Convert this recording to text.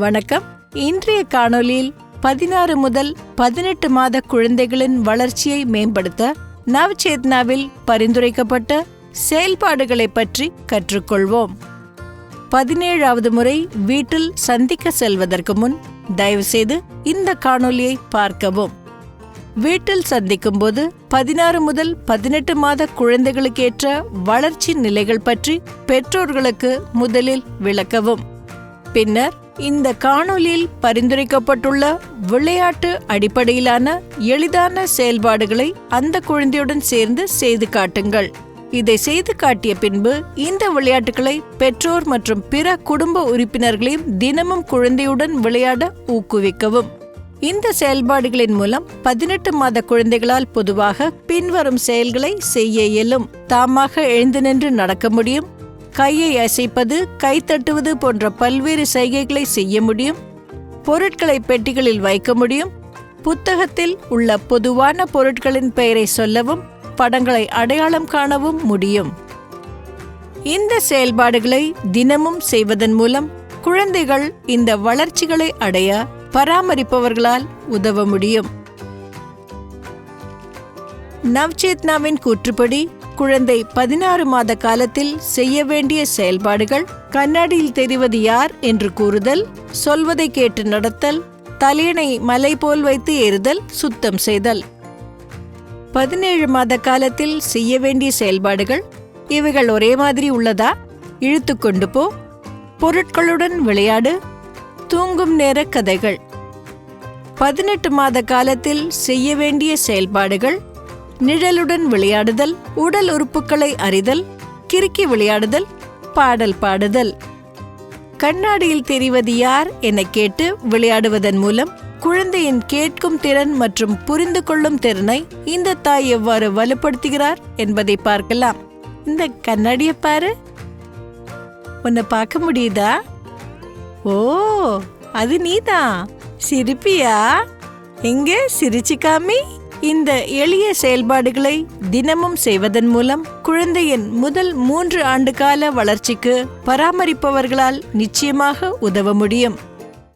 வணக்கம். இன்றைய காணொளியில் 16 முதல் 18 மாத குழந்தைகளின் வளர்ச்சியை மேம்படுத்த நவ்சேத்னாவில் பரிந்துரைக்கப்பட்ட செயல்பாடுகளை பற்றி கற்றுக்கொள்வோம். 17வது முறை வீட்டில் சந்திக்க செல்வதற்கு முன் தயவுசெய்து இந்த காணொளியை பார்க்கவும். வீட்டில் சந்திக்கும் போது 16 முதல் 18 மாத குழந்தைகளுக்கேற்ற வளர்ச்சி நிலைகள் பற்றி பெற்றோர்களுக்கு முதலில் விளக்கவும். பின்னர் இந்த காணொளியில் பரிந்துரைக்கப்பட்டுள்ள விளையாட்டு அடிப்படையிலான எளிதான செயல்பாடுகளை அந்த குழந்தையுடன் சேர்ந்து செய்து காட்டுங்கள். இதை செய்து காட்டிய பின்பு இந்த விளையாட்டுகளை பெற்றோர் மற்றும் பிற குடும்ப உறுப்பினர்களையும் தினமும் குழந்தையுடன் விளையாட ஊக்குவிக்கவும். இந்த செயல்பாடுகளின் மூலம் 18 மாத குழந்தைகளால் பொதுவாக பின்வரும் செயல்களை செய்ய இயலும். தாமாக எழுந்து நின்று நடக்க முடியும், கையை அசைப்பது, கை தட்டுவது போன்ற பல்வேறு சைகைகளை செய்ய முடியும், பொருட்களை பெட்டிகளில் வைக்க முடியும், புத்தகத்தில் உள்ள பொதுவான பொருட்களின் பெயரை சொல்லவும், படங்களை அடையாளம் காணவும் முடியும். இந்த செயல்பாடுகளை தினமும் செய்வதன் மூலம் குழந்தைகள் இந்த வளர்ச்சிகளை அடைய பராமரிப்பவர்களால் உதவ முடியும். நவ்சேத்னாவின் கூற்றுப்படி குழந்தை 16 மாத காலத்தில் செய்ய வேண்டிய செயல்பாடுகள்: கண்ணாடியில் தெரிவது யார் என்று கூறுதல், சொல்வதை கேட்டு நடத்தல், தலையணை மலை போல் வைத்து ஏறுதல், சுத்தம் செய்தல். 17 மாத காலத்தில் செய்ய வேண்டிய செயல்பாடுகள் இவைகள் ஒரே மாதிரி உள்ளதா? இழுத்து கொண்டு போ, பொருட்களுடன் விளையாடு, தூங்கும் நேர கதைகள். 18 மாத காலத்தில் செய்ய வேண்டிய செயல்பாடுகள்: நிழலுடன் விளையாடுதல், உடல் உறுப்புகளை அறிதல், கிறுக்கி விளையாடுதல், பாடல் பாடுதல். கண்ணாடியில் தெரிவது யார் என கேட்டு விளையாடுவதன் மூலம் குழந்தையின் கேட்கும் திறன் மற்றும் புரிந்து கொள்ளும் திறனை இந்த தாய் எவ்வாறு வலுப்படுத்துகிறார் என்பதை பார்க்கலாம். இந்த கண்ணாடியை பாரு, உன்னை பார்க்க முடியுதா? ஓ, அது நீதான். சிரிப்பியா? எங்கே சிரிச்சு காமி. இந்த எளிய செயல்பாடுகளை தினமும் செய்வதன் மூலம் குழந்தையின் முதல் 3 ஆண்டு கால வளர்ச்சிக்கு பராமரிப்பவர்களால் நிச்சயமாக உதவ முடியும்.